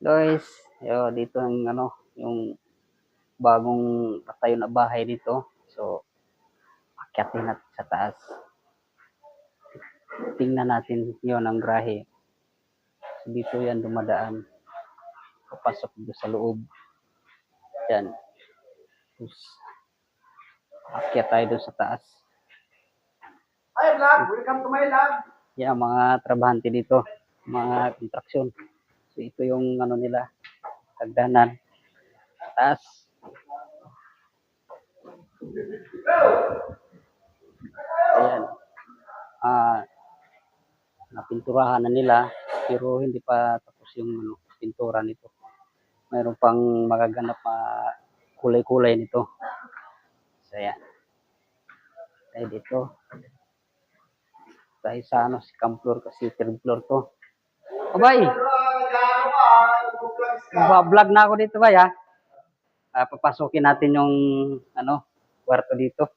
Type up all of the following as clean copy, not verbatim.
Guys, dito ang yung bagong patayo na bahay dito. So, akyatin natin sa taas. Tingnan natin yon ang grahe. So, dito yan dumadaan. Papasok dito sa loob. Yan. Tapos, akyat tayo doon sa taas. Hi vlog, welcome to my vlog. Yan, mga trabahante dito. Mga kontraksyon. So, ito yung nila, hagdanan. Taas. Ayan. Napinturahan na nila pero hindi pa tapos yung pintura nito. Mayroon pang magaganap na kulay-kulay nito. So ayan. Tayo dito. Tayo sa second floor kasi third floor to. Abay! Vlog na ako dito ba ya? Papasukin natin yung kwarto dito.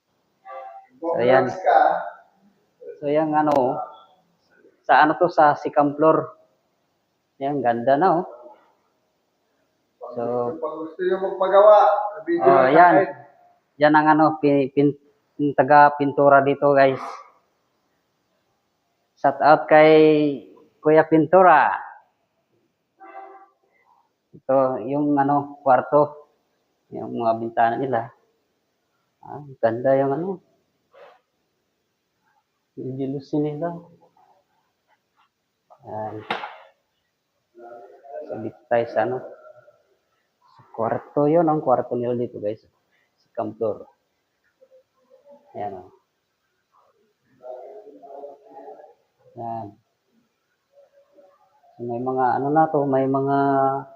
So ayan. So yan sa to sa second floor. Yan ganda na oh. So pag gusto nyo magpagawa, video yan. Yan ang taga pintura dito guys. Shout out kay Kuya Pintura. Ito yung kwarto. Yung mga bintana nila. Ganda yung yung jealousy nila. Yan. So dito tayo sa sa kwarto yun. Ang kwarto nila dito guys. Second floor. Ayan o. Yan. So, may mga na to. May mga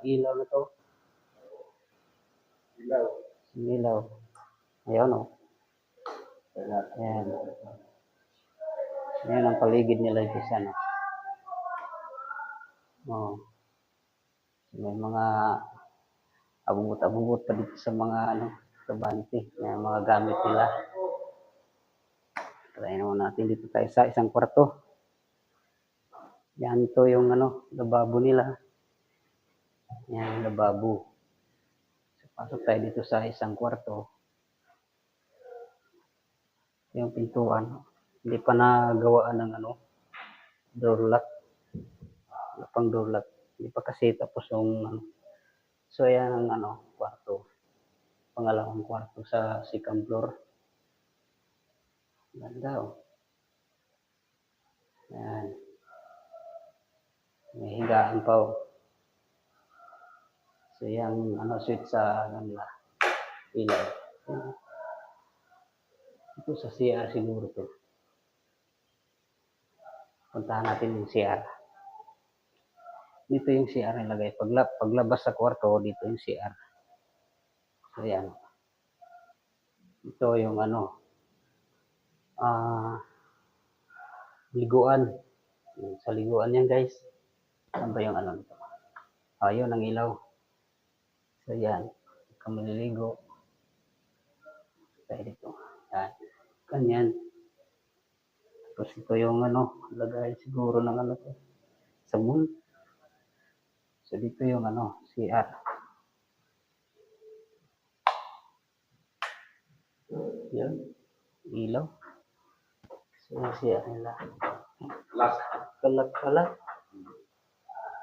ilaw na to. Ilaw. Ayan o. Ayan. Ayan ang paligid nila dito sa Oh. May mga abubot-abubot pa dito sa mga trabante na mga gamit nila. Try naman natin dito tayo sa isang kwarto. Yan to yung lababo nila. Yan, lababo. So, pasok tayo dito sa isang kwarto. Yung pintuan. Hindi pa nagawaan ng door lock. Wala pang door lock. Hindi pa kasi tapos yung So, yan ang kwarto. Pangalawang kwarto sa second floor. Ganda oh. Yan. May higaan pa oh. So, yan switch sa nila. Ilaw. Ito sa CR siguro to. Puntahan natin yung CR. Dito yung CR nilagay. Paglabas sa kwarto, dito yung CR. So, yan. Ito yung liguan. Sa liguan yan guys. Saan ba yung nito? Yun ang ilaw. So, yan. Kung maliligo. Tayo dito. Yan. Ganyan. Tapos ito yung lagay siguro ng to. Sabon. So, dito yung CR. Yan. Ilaw. So, yung CR nila. Kalag.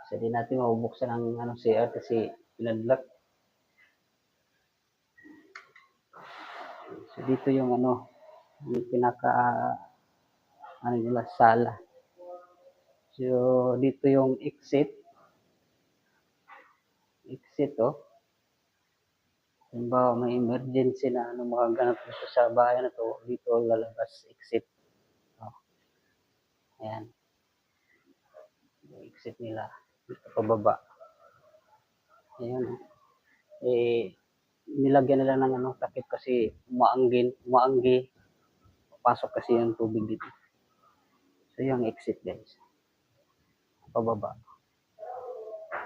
So, di natin mabubuksan ang CR kasi pinadlock. So, dito yung yung pinaka nila sala. So, dito yung exit oh. Halimbawa may emergency na makaganap dito sa bahay na to, dito lalabas exit. Oh. Ayan. Yung exit nila dito pababa. Ayan. Nilagyan nila ng takip kasi umaanggi. Papasok kasi yung tubig dito. So, yung exit guys. Pababa.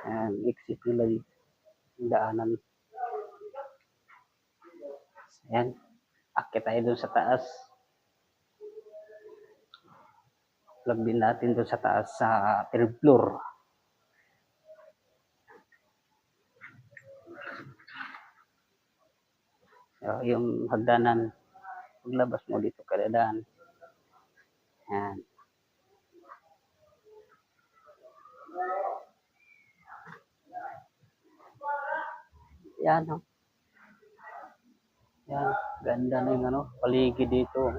Ayan, exit nila dito. Daanan. Ayan. Akit tayo dun sa taas. Plug din natin dun sa taas sa third floor. Yung hagdanan, paglabas mo dito kadadaan. Yan. Yan, oh. Yan, ganda na yung paligid dito.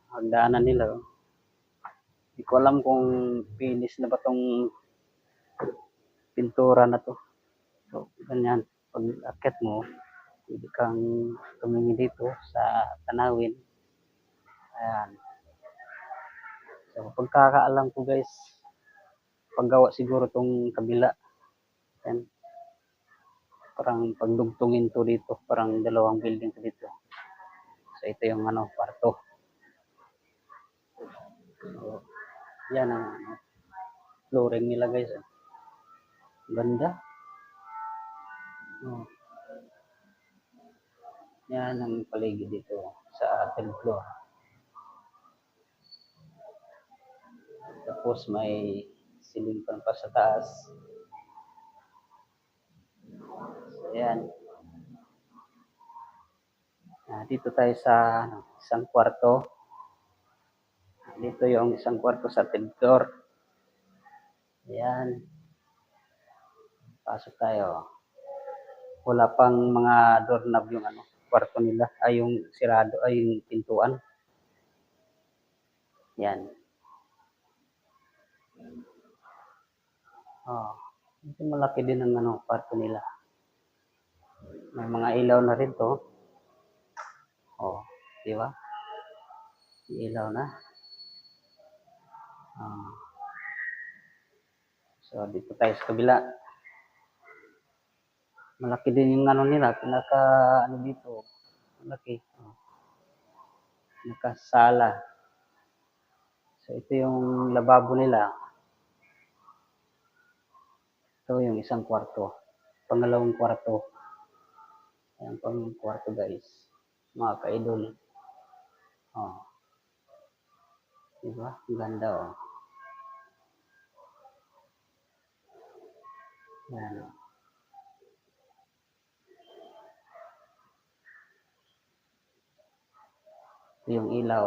Hagdanan nila, oh. Hindi ko alam kung finish na ba tong pintura na to. So, ganyan. Pag akit mo, pwede kang tumingin dito sa tanawin. Ayan. So, pagkakaalam ko guys, paggawa siguro tong kabila. Ayan. Parang pagdugtungin to dito. Parang dalawang building to dito. So, ito yung kwarto. So, yan ang flooring nila guys. Ganda. Oh. Yan ang paligid dito sa third floor. Tapos may ceiling fan pa sa taas. So, yan. Dito tayo sa isang kwarto. Dito yung isang kwarto sa third floor. Yan. Pasok tayo. Wala pang mga doorknob yung kwarto nila. Ay yung sirado, ay yung pintuan. Yan. Oh, ito malaki din ang kwarto nila. May mga ilaw na rin to. Oh, di ba? Ilaw na. Oh. So, dito tayo sa kabila. Malaki din yung nila, dito. Malaki. Oh. Nakasala. So, ito yung lababo nila. Ito yung isang kwarto. Pangalawang kwarto. Ayan pang kwarto guys. Mga ka-idol. Oh. Diba? Ang ganda oh. Ayan oh. Ito yung ilaw.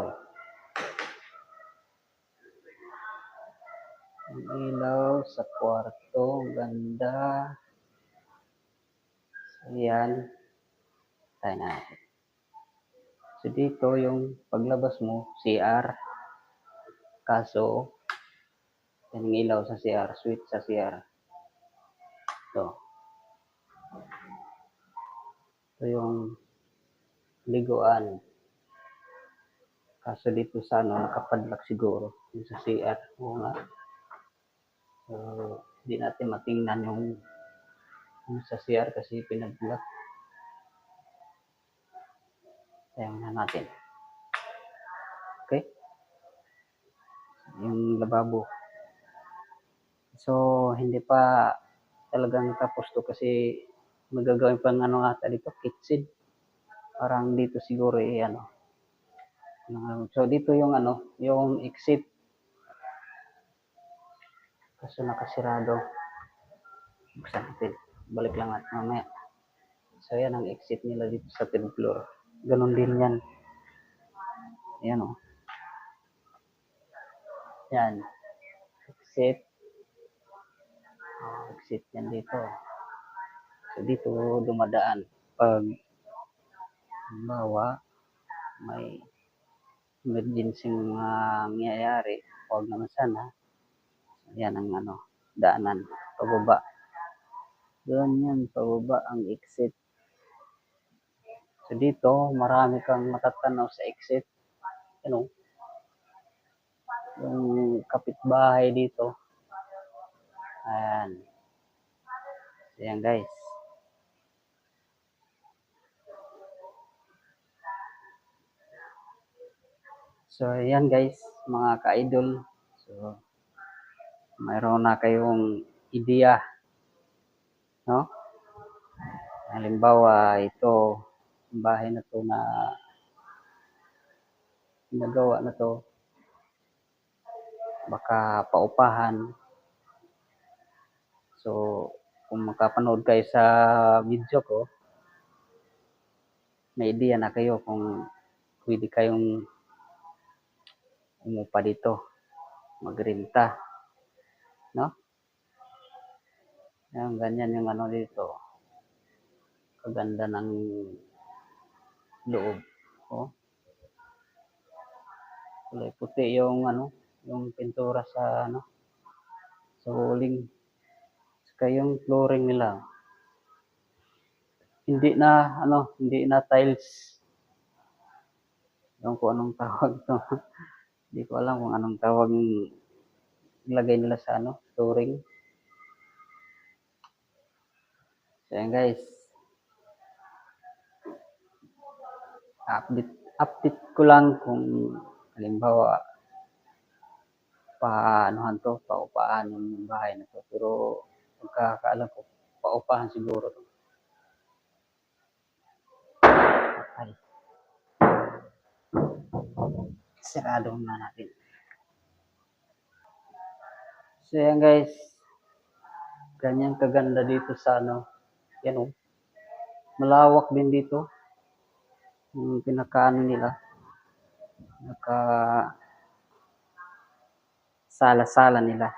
Ang ilaw sa kwarto. Ganda. Ayan. Tayo natin. So, dito yung paglabas mo, CR. Kaso, yan ang ilaw sa CR. Switch sa CR. Ito. Ito yung liguan. Kaso dito sa nakapadlock siguro. Yung sa CR. Oo nga. So, hindi natin matingnan yung sa CR kasi pinadlock. Tayo na natin. Okay? Yung lababo. So, hindi pa talagang tapos to kasi magagawin pang ata dito, kitchen. Parang dito siguro so, dito yung yung exit. Kaso nakasirado. Buksan natin. Balik lang at mamaya. So, yan ang exit nila dito sa third floor. Ganon din yan. Ayan o. Yan. Exit. Exit yan dito. So, dito dumadaan. Pag bawa, may emergency nangyayari. Huwag naman sana. Yan ang daanan. Pababa. Doon yan, pababa ang exit. So, dito, marami kang matatanaw sa exit. Yung kapitbahay dito. Ayan. Ayan guys. So, ayan guys, mga ka-idol. So, mayroon na kayong ideya. No? Halimbawa, ito, bahay na to na nagawa na to. Baka paupahan. So, kung makapanood kayo sa video ko, may idea na kayo kung pwede kayong umupa dito, magrenta, no? Yan, ganyan yung ano dito. Kaganda ng loob. Oh. Kulay puti yung ano, yung pintura sa ano, sa walling. Saka yung flooring nila. Hindi na tiles. Yung kung anong tawag to. Hindi ko alam kung anong tawag ilagay nila sa ano, flooring. So yan guys. Update ko lang kung halimbawa paanohan to, paupahan yung bahay na to. Pero pagkakaalam ko, paupahan siguro to. Ay, sarado na natin. So yan guys, ganyan kaganda dito sa ano, yan o. Malawak din dito. Yung pinakaano nila. Sala-sala nila.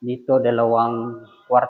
Dito, 2 kwarto.